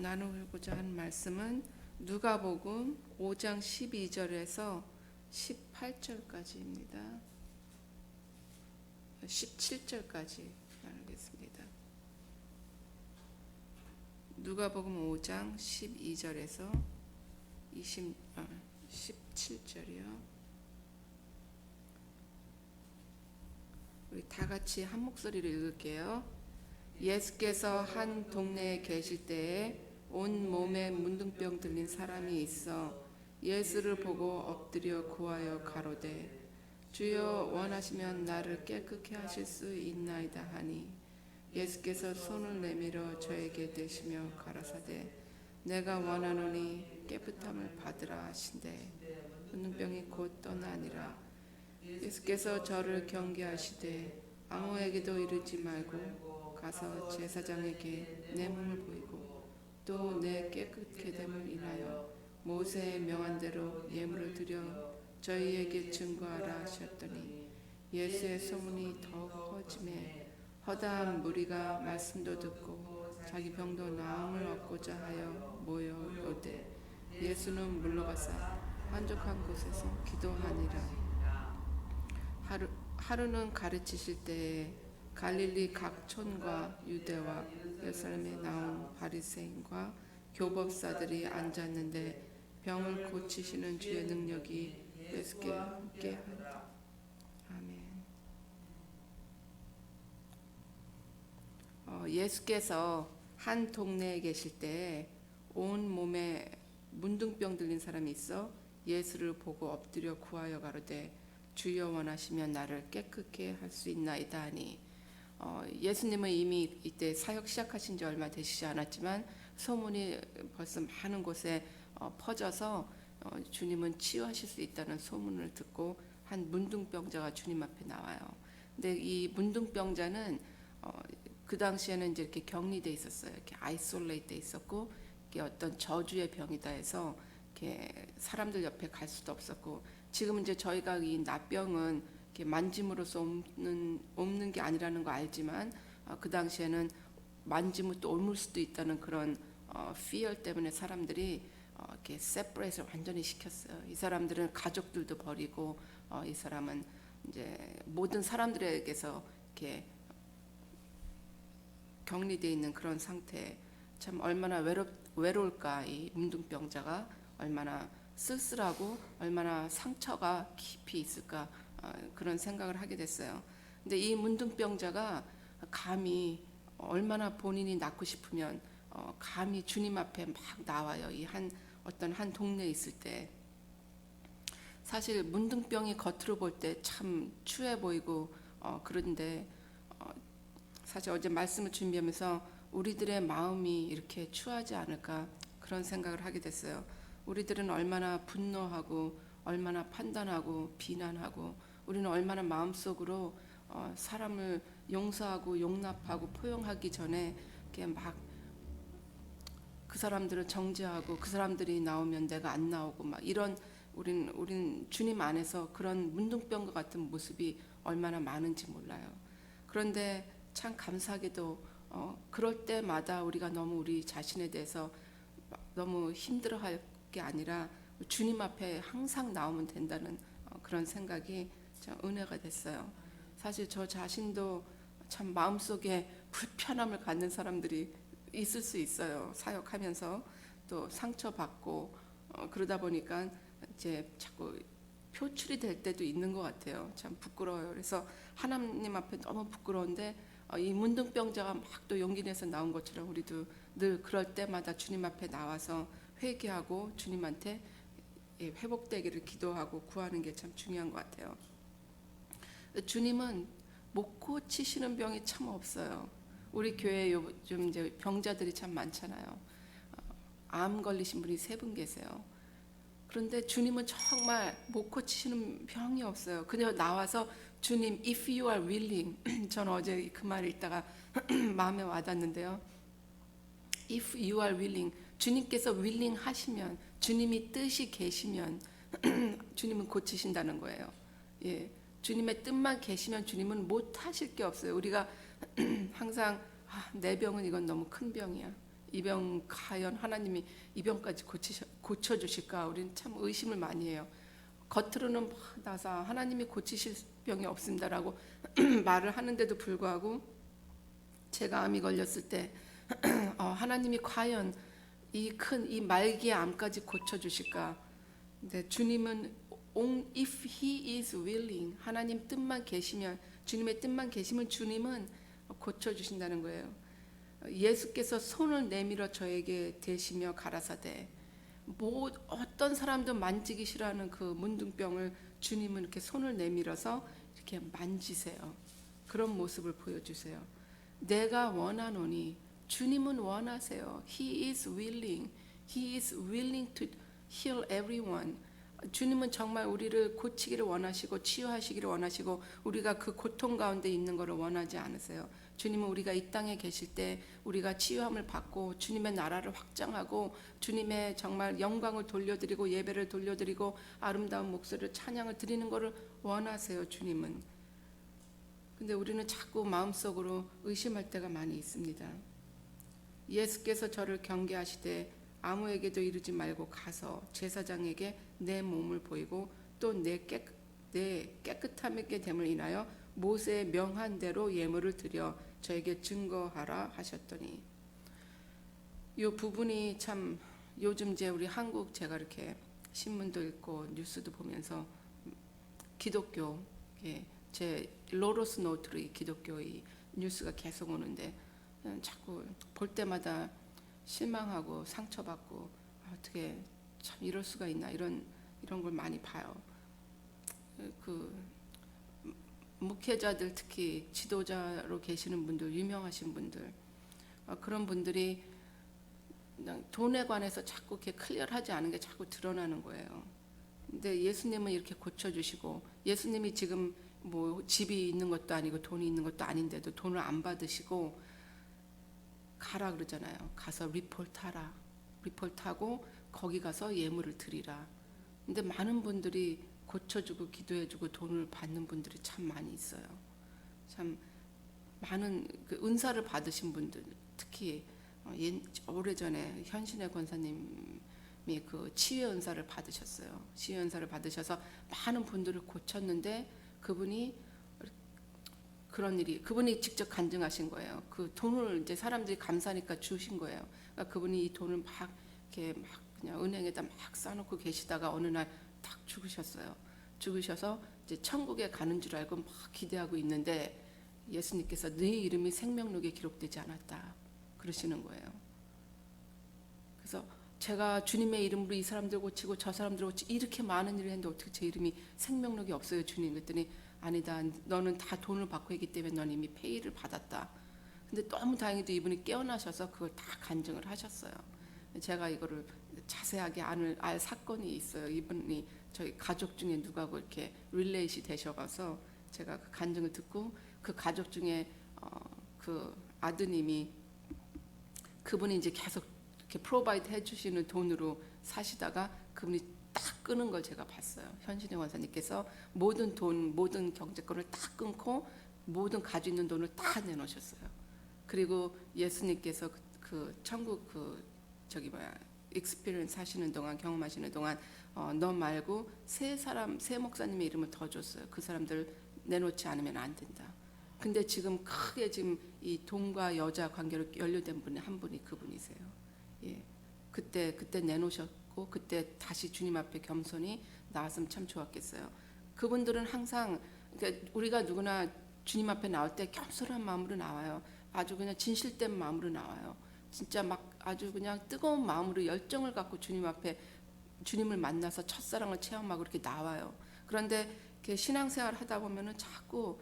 나누고자 하는 말씀은 누가복음 5장 12절에서 18절까지입니다. 17절까지 나누겠습니다. 누가복음 5장 12절에서 17절이요. 우리 다 같이 한 목소리로 읽을게요. 예수께서 한 동네에 계실 때에 온 몸에 문둥병 들린 사람이 있어 예수를 보고 엎드려 구하여 가로되 주여 원하시면 나를 깨끗게 하실 수 있나이다 하니 예수께서 손을 내밀어 저에게 대시며 가라사대 내가 원하노니 깨끗함을 받으라 하신대 문둥병이 곧 떠나니라. 예수께서 저를 경계하시되 아무에게도 이르지 말고 가서 제사장에게 내 몸을 보이고 또 내 깨끗게 됨을 인하여 모세의 명한 대로 예물을 드려 저희에게 증거하라 하셨더니 예수의 소문이 더욱 퍼짐에 허다한 무리가 말씀도 듣고 자기 병도 나음을 얻고자 하여 모여 오되 예수는 물러가사 한적한 곳에서 기도하니라. 하루는 가르치실 때에 갈릴리 각 촌과 유대와 예루살렘에 나온 바리새인과 교법사들이 앉았는데 병을 고치시는 주의 능력이 예수께 함께하니라. 아멘. 예수께서 한 동네에 계실 때 온 몸에 문둥병 들린 사람이 있어 예수를 보고 엎드려 구하여 가로되 주여 원하시면 나를 깨끗게 할 수 있나이다 하니 예수님은 이미 이때 사역 시작하신 지 얼마 되시지 않았지만 소문이 벌써 많은 곳에 퍼져서 주님은 치유하실 수 있다는 소문을 듣고 한 문둥병자가 주님 앞에 나와요. 근데 이 문둥병자는 그 당시에는 이제 이렇게 격리돼 있었어요. 이렇게 아이솔레이트 돼 있었고 이게 어떤 저주의 병이다 해서 이렇게 사람들 옆에 갈 수도 없었고 지금 이제 저희가 이 납병은 이렇게 만짐으로써 옮는 게 아니라는 거 알지만 그 당시에는 만지면 또 옮을 수도 있다는 그런 fear 때문에 사람들이 이렇게 separate를 완전히 시켰어요. 이 사람들은 가족들도 버리고 이 사람은 이제 모든 사람들에게서 이렇게 격리되어 있는 그런 상태. 참 얼마나 외로울까. 이 문둥병자가 얼마나 쓸쓸하고 얼마나 상처가 깊이 있을까 그런 생각을 하게 됐어요. 근데 이 문둥병자가 감히 얼마나 본인이 낫고 싶으면 감히 주님 앞에 막 나와요. 이 어떤 한 동네에 있을 때 사실 문둥병이 겉으로 볼 때 참 추해 보이고 그런데 사실 어제 말씀을 준비하면서 우리들의 마음이 이렇게 추하지 않을까 그런 생각을 하게 됐어요. 우리들은 얼마나 분노하고 얼마나 판단하고 비난하고 우리는 얼마나 마음속으로 사람을 용서하고 용납하고 포용하기 전에 이렇게 막 그 사람들을 정죄하고 그 사람들이 나오면 내가 안 나오고 막 이런 우린 주님 안에서 그런 문둥병과 같은 모습이 얼마나 많은지 몰라요. 그런데 참 감사하게도 그럴 때마다 우리가 너무 우리 자신에 대해서 너무 힘들어할 게 아니라 주님 앞에 항상 나오면 된다는 그런 생각이 참 은혜가 됐어요. 사실 저 자신도 참 마음속에 불편함을 갖는 사람들이 있을 수 있어요. 사역하면서 또 상처받고 그러다 보니까 이제 자꾸 표출이 될 때도 있는 것 같아요. 참 부끄러워요. 그래서 하나님 앞에 너무 부끄러운데 이 문둥병자가 막 또 용기 내서 나온 것처럼 우리도 늘 그럴 때마다 주님 앞에 나와서 회개하고 주님한테 회복되기를 기도하고 구하는 게 참 중요한 것 같아요. 주님은 못 고치시는 병이 참 없어요. 우리 교회에 요즘 이제 병자들이 참 많잖아요. 암 걸리신 분이 3분 계세요. 그런데 주님은 정말 못 고치시는 병이 없어요. 그냥 나와서 주님, if you are willing. 전 어제 그 말을 읽다가 마음에 와닿는데요. If you are willing. 주님께서 willing 하시면, 주님이 뜻이 계시면 주님은 고치신다는 거예요. 예, 주님의 뜻만 계시면 주님은 못 하실 게 없어요. 우리가 항상 내 병은 이건 너무 큰 병이야. 이 병 과연 하나님이 이 병까지 고쳐주실까? 우리는 참 의심을 많이 해요. 겉으로는 막 나서 하나님이 고치실 병이 없습니다라고 말을 하는데도 불구하고 제가 암이 걸렸을 때 하나님이 과연 이 큰 이 말기의 암까지 고쳐주실까? 근데 주님은 if he is willing, 하나님 뜻만 계시면, 주님의 뜻만 계시면 주님은 고쳐주신다는 거예요. 예수께서 손을 내밀어 저에게 대시며 가라사대, 뭐 어떤 사람도 만지기 싫어하는 그 문둥병을 주님은 이렇게 손을 내밀어서 이렇게 만지세요. 그런 모습을 보여주세요. 내가 원하노니, 주님은 원하세요. He is willing. He is willing to heal everyone. 주님은 정말 우리를 고치기를 원하시고 치유하시기를 원하시고 우리가 그 고통 가운데 있는 것을 원하지 않으세요. 주님은 우리가 이 땅에 계실 때 우리가 치유함을 받고 주님의 나라를 확장하고 주님의 정말 영광을 돌려드리고 예배를 돌려드리고 아름다운 목소리를 찬양을 드리는 것을 원하세요. 주님은. 근데 우리는 자꾸 마음속으로 의심할 때가 많이 있습니다. 예수께서 저를 경계하시되 아무에게도 이르지 말고 가서 제사장에게 내 몸을 보이고 또 내 깨끗함에 됨을 인하여 모세의 명한 대로 예물을 드려 저에게 증거하라 하셨더니, 이 부분이 참 요즘 이제 우리 한국 제가 이렇게 신문도 읽고 뉴스도 보면서 기독교, 제 로로스 노트로 이 기독교의 뉴스가 계속 오는데 자꾸 볼 때마다 실망하고 상처받고 어떻게 참 이럴 수가 있나 이런 걸 많이 봐요. 그 목회자들 특히 지도자로 계시는 분들, 유명하신 분들, 그런 분들이 그냥 돈에 관해서 자꾸 이렇게 클리어하지 않은 게 자꾸 드러나는 거예요. 근데 예수님은 이렇게 고쳐주시고, 예수님이 지금 뭐 집이 있는 것도 아니고 돈이 있는 것도 아닌데도 돈을 안 받으시고 가라 그러잖아요. 가서 리폴트하라. 리폴트하고 거기 가서 예물을 드리라. 근데 많은 분들이 고쳐주고 기도해주고 돈을 받는 분들이 참 많이 있어요. 참 많은 그 은사를 받으신 분들, 특히 오래전에 현신의 권사님이 그 치유 은사를 받으셨어요. 치유 은사를 받으셔서 많은 분들을 고쳤는데 그분이 직접 간증하신 거예요. 그 돈을 이제 사람들이 감사하니까 주신 거예요. 그러니까 그분이 이 돈을 막 이렇게 막 그냥 은행에다 막 쌓아놓고 계시다가 어느 날 딱 죽으셨어요. 죽으셔서 이제 천국에 가는 줄 알고 막 기대하고 있는데 예수님께서 네 이름이 생명록에 기록되지 않았다 그러시는 거예요. 그래서 제가 주님의 이름으로 이 사람들 고치고 저 사람들 고치고 이렇게 많은 일을 했는데 어떻게 제 이름이 생명록에 없어요 주님? 그랬더니 아니다, 너는 다 돈을 받고 있기 때문에 넌 이미 페이를 받았다. 근데 너무 다행히도 이분이 깨어나셔서 그걸 다 간증을 하셨어요. 제가 이거를 자세하게 알 사건이 있어요. 이분이 저희 가족 중에 누가고 이렇게 릴레이시 되셔가서 제가 그 간증을 듣고 그 가족 중에 그 아드님이 그분이 이제 계속 이렇게 프로바이드 해주시는 돈으로 사시다가 그분이 딱 끊은 걸 제가 봤어요. 현신의 원사님께서 모든 돈, 모든 경제권을 딱 끊고 모든 가지고 있는 돈을 다 내놓으셨어요. 그리고 예수님께서 그 천국 익스피리언스 하시는 동안, 경험하시는 동안 너 말고 세 목사님의 이름을 더 줬어요. 그 사람들 내놓지 않으면 안 된다. 근데 지금 크게 지금 이 돈과 여자 관계로 연루된 분이 한 분이 그분이세요. 예, 그때 내놓으셨고 그때 다시 주님 앞에 겸손히 나왔으면 참 좋았겠어요. 그분들은 항상 그러니까 우리가 누구나 주님 앞에 나올 때 겸손한 마음으로 나와요. 아주 그냥 진실된 마음으로 나와요. 진짜 막 아주 그냥 뜨거운 마음으로 열정을 갖고 주님 앞에 주님을 만나서 첫사랑을 체험하고 이렇게 나와요. 그런데 이렇게 신앙생활 하다 보면은 자꾸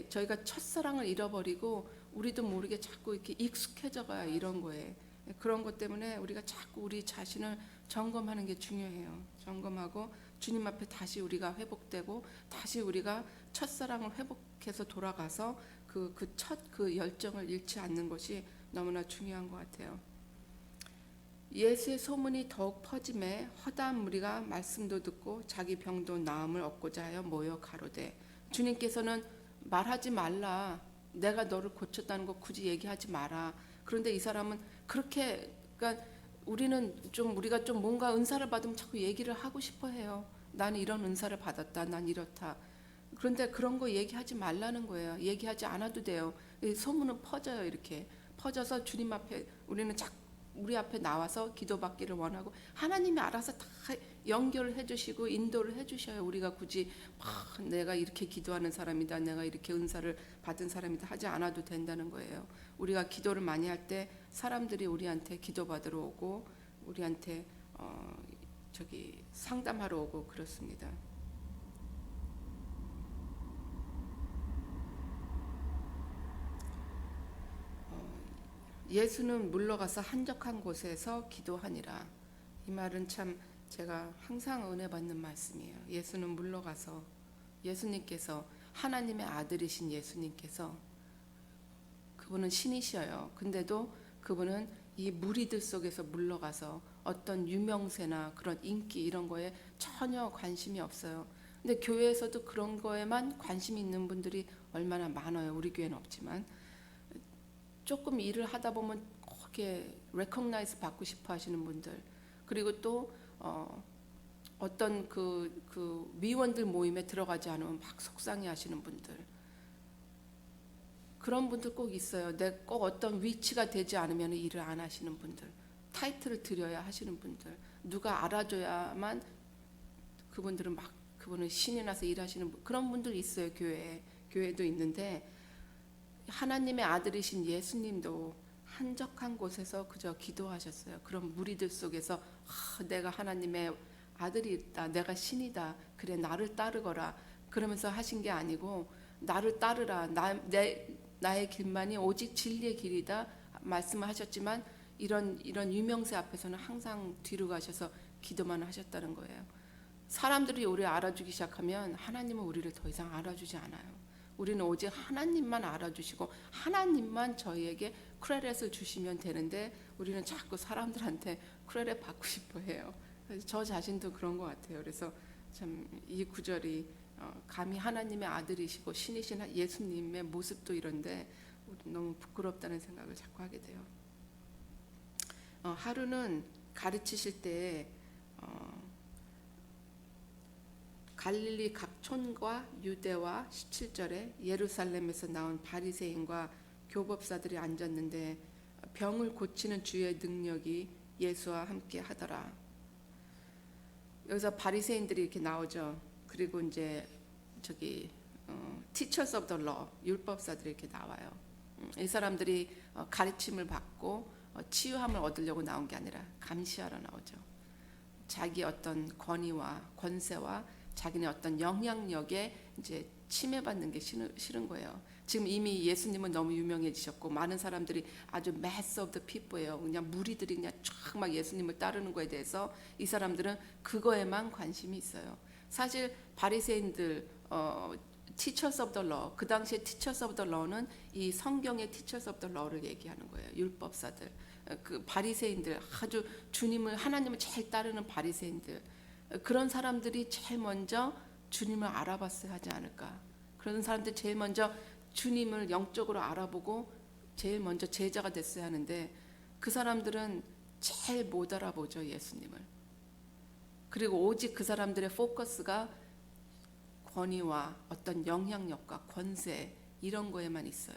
저희가 첫사랑을 잃어버리고 우리도 모르게 자꾸 이렇게 익숙해져 가요. 이런 거에. 그런 것 때문에 우리가 자꾸 우리 자신을 점검하는 게 중요해요. 점검하고 주님 앞에 다시 우리가 회복되고 다시 우리가 첫사랑을 회복해서 돌아가서 그 열정을 잃지 않는 것이 너무나 중요한 것 같아요. 예수의 소문이 더욱 퍼짐에 허다한 무리가 말씀도 듣고 자기 병도 나음을 얻고자 하여 모여 가로되, 주님께서는 말하지 말라, 내가 너를 고쳤다는 거 굳이 얘기하지 마라. 그런데 이 사람은 그렇게, 그러니까 우리가 좀 뭔가 은사를 받으면 자꾸 얘기를 하고 싶어 해요. 나는 이런 은사를 받았다. 난 이렇다. 그런데 그런 거 얘기하지 말라는 거예요. 얘기하지 않아도 돼요. 소문은 퍼져요. 이렇게 퍼져서 주님 앞에 우리 앞에 나와서 기도받기를 원하고 하나님이 알아서 다 연결을 해주시고 인도를 해주셔요. 우리가 굳이 내가 이렇게 기도하는 사람이다, 내가 이렇게 은사를 받은 사람이다 하지 않아도 된다는 거예요. 우리가 기도를 많이 할 때 사람들이 우리한테 기도받으러 오고 우리한테 상담하러 오고 그렇습니다. 예수는 물러가서 한적한 곳에서 기도하니라. 이 말은 참 제가 항상 은혜 받는 말씀이에요. 예수는 물러가서, 예수님께서 하나님의 아들이신 예수님께서, 그분은 신이셔요. 근데도 그분은 이 무리들 속에서 물러가서 어떤 유명세나 그런 인기 이런 거에 전혀 관심이 없어요. 근데 교회에서도 그런 거에만 관심이 있는 분들이 얼마나 많아요. 우리 교회는 없지만 조금 일을 하다 보면 거기에 recognize 받고 싶어 하시는 분들, 그리고 또 어떤 그 위원들 모임에 들어가지 않으면 막 속상해 하시는 분들, 그런 분들 꼭 있어요. 꼭 어떤 위치가 되지 않으면 일을 안 하시는 분들, 타이틀을 드려야 하시는 분들, 누가 알아줘야만 그분은 신이 나서 일하시는 그런 분들 있어요. 교회도 있는데 하나님의 아들이신 예수님도 한적한 곳에서 그저 기도하셨어요. 그런 무리들 속에서 내가 하나님의 아들이 있다, 내가 신이다, 그래 나를 따르거라 그러면서 하신 게 아니고 나를 따르라, 나의 길만이 오직 진리의 길이다 말씀을 하셨지만 이런 유명세 앞에서는 항상 뒤로 가셔서 기도만 하셨다는 거예요. 사람들이 우리를 알아주기 시작하면 하나님은 우리를 더 이상 알아주지 않아요. 우리는 오직 하나님만 알아주시고 하나님만 저희에게 크레딧을 주시면 되는데 우리는 자꾸 사람들한테 크레딧 받고 싶어 해요. 저 자신도 그런 것 같아요. 그래서 참 이 구절이 감히 하나님의 아들이시고 신이신 예수님의 모습도 이런데 너무 부끄럽다는 생각을 자꾸 하게 돼요. 하루는 가르치실 때 갈릴리 각 촌과 유대와 17절에 예루살렘에서 나온 바리새인과 교법사들이 앉았는데 병을 고치는 주의 능력이 예수와 함께 하더라. 여기서 바리새인들이 이렇게 나오죠. 그리고 이제 teachers of the law, 율법사들이 이렇게 나와요. 이 사람들이 가르침을 받고 치유함을 얻으려고 나온 게 아니라 감시하러 나오죠. 자기 어떤 권위와 권세와 자기네 어떤 영향력에 이제 침해받는 게 싫은 거예요. 지금 이미 예수님은 너무 유명해지셨고 많은 사람들이 아주 mass of the people예요. 그냥 무리들이 그냥 쫙 막 예수님을 따르는 거에 대해서 이 사람들은 그거에만 관심이 있어요. 사실 바리새인들 teachers of the law, 그 당시에 teachers of the law는 이 성경의 teachers of the law를 얘기하는 거예요. 율법사들, 그 바리새인들, 아주 하나님을 제일 따르는 바리새인들, 그런 사람들이 제일 먼저 주님을 알아봤어야 하지 않을까. 그런 사람들이 제일 먼저 주님을 영적으로 알아보고 제일 먼저 제자가 됐어야 하는데 그 사람들은 제일 못 알아보죠, 예수님을. 그리고 오직 그 사람들의 포커스가 권위와 어떤 영향력과 권세 이런 거에만 있어요.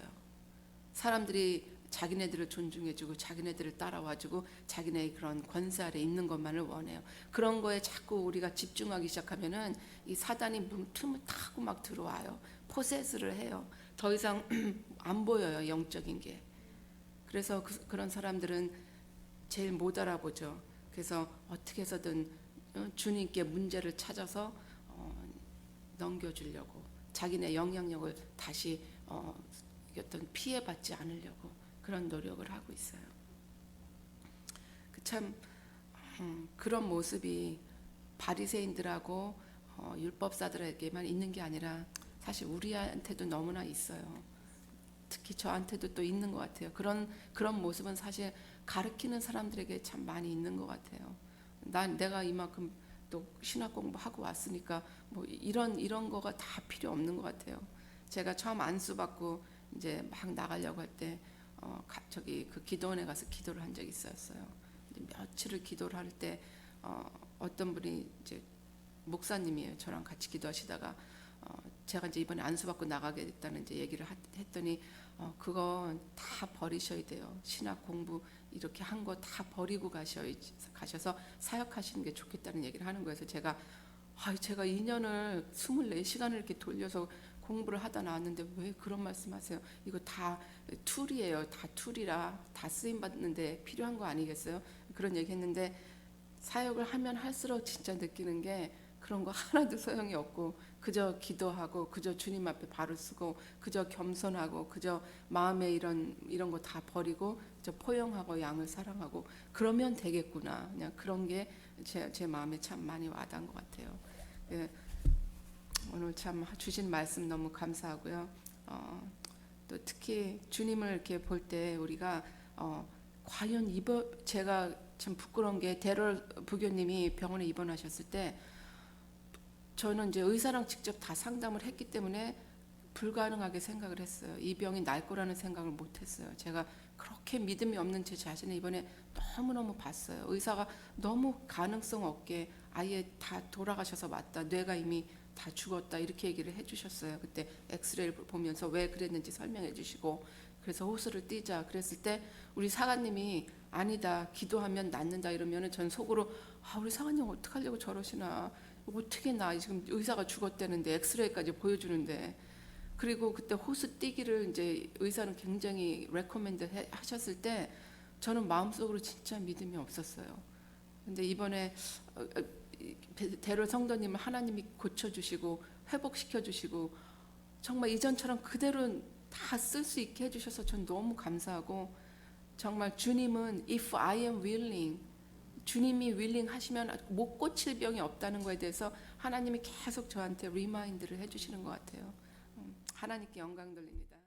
사람들이 자기네들을 존중해주고 자기네들을 따라와주고 자기네의 그런 권세 아래 있는 것만을 원해요. 그런 거에 자꾸 우리가 집중하기 시작하면은 이 사단이 틈을 타고 막 들어와요. 포세스를 해요. 더 이상 안 보여요, 영적인 게. 그래서 그런 사람들은 제일 못 알아보죠. 그래서 어떻게 해서든 주님께 문제를 찾아서 넘겨주려고 자기네 영향력을 다시 어떤 피해받지 않으려고 그런 노력을 하고 있어요. 참 그런 모습이 바리새인들하고 율법사들에게만 있는 게 아니라 사실 우리한테도 너무나 있어요. 특히 저한테도 또 있는 것 같아요. 그런 모습은 사실 가르치는 사람들에게 참 많이 있는 것 같아요. 내가 이만큼 또 신학 공부하고 왔으니까 뭐 이런 거가 다 필요 없는 것 같아요. 제가 처음 안수 받고 이제 막 나가려고 할 때 저기 그 기도원에 가서 기도를 한 적이 있었어요. 며칠을 기도를 할 때 어떤 분이 이제 목사님이에요. 저랑 같이 기도하시다가 제가 이제 이번에 안수받고 나가게 됐다는 이제 얘기를 했더니 그건 다 버리셔야 돼요. 신학 공부 이렇게 한 거 다 버리고 가셔서 사역하시는 게 좋겠다는 얘기를 하는 거여서 제가 2년을 24시간을 이렇게 돌려서 공부를 하다 나왔는데 왜 그런 말씀하세요? 이거 다 툴이에요. 다 툴이라 다 쓰임 받는데 필요한 거 아니겠어요? 그런 얘기했는데 사역을 하면 할수록 진짜 느끼는 게 그런 거 하나도 소용이 없고 그저 기도하고 그저 주님 앞에 발을 쓰고 그저 겸손하고 그저 마음에 이런 거 다 버리고 그저 포용하고 양을 사랑하고 그러면 되겠구나. 그냥 그런 게 제 마음에 참 많이 와닿은 것 같아요. 예, 오늘 참 주신 말씀 너무 감사하고요. 또 특히 주님을 이렇게 볼 때 우리가 과연 제가 참 부끄러운 게 데럴 부교님이 병원에 입원하셨을 때 저는 이제 의사랑 직접 다 상담을 했기 때문에 불가능하게 생각을 했어요. 이 병이 날 거라는 생각을 못 했어요. 제가 그렇게 믿음이 없는 제 자신을 이번에 너무너무 봤어요. 의사가 너무 가능성 없게 아예 다 돌아가셔서 맞다. 뇌가 이미 다 죽었다. 이렇게 얘기를 해주셨어요. 그때 엑스레이를 보면서 왜 그랬는지 설명해 주시고 그래서 호수를 띄자 그랬을 때 우리 사관님이 아니다. 기도하면 낫는다 이러면은 전 속으로 우리 사관님 어떡하려고 저러시나. 어떻게 나 지금 의사가 죽었다는데 엑스레이까지 보여주는데 그리고 그때 호수 뛰기를 이제 의사는 굉장히 레코멘드 하셨을 때 저는 마음속으로 진짜 믿음이 없었어요. 근데 이번에 대로 성도님을 하나님이 고쳐주시고 회복시켜주시고 정말 이전처럼 그대로 다 쓸 수 있게 해주셔서 전 너무 감사하고 정말 주님은 if I am willing 주님이 윌링 하시면 못 고칠 병이 없다는 거에 대해서 하나님이 계속 저한테 리마인드를 해주시는 것 같아요. 하나님께 영광 돌립니다.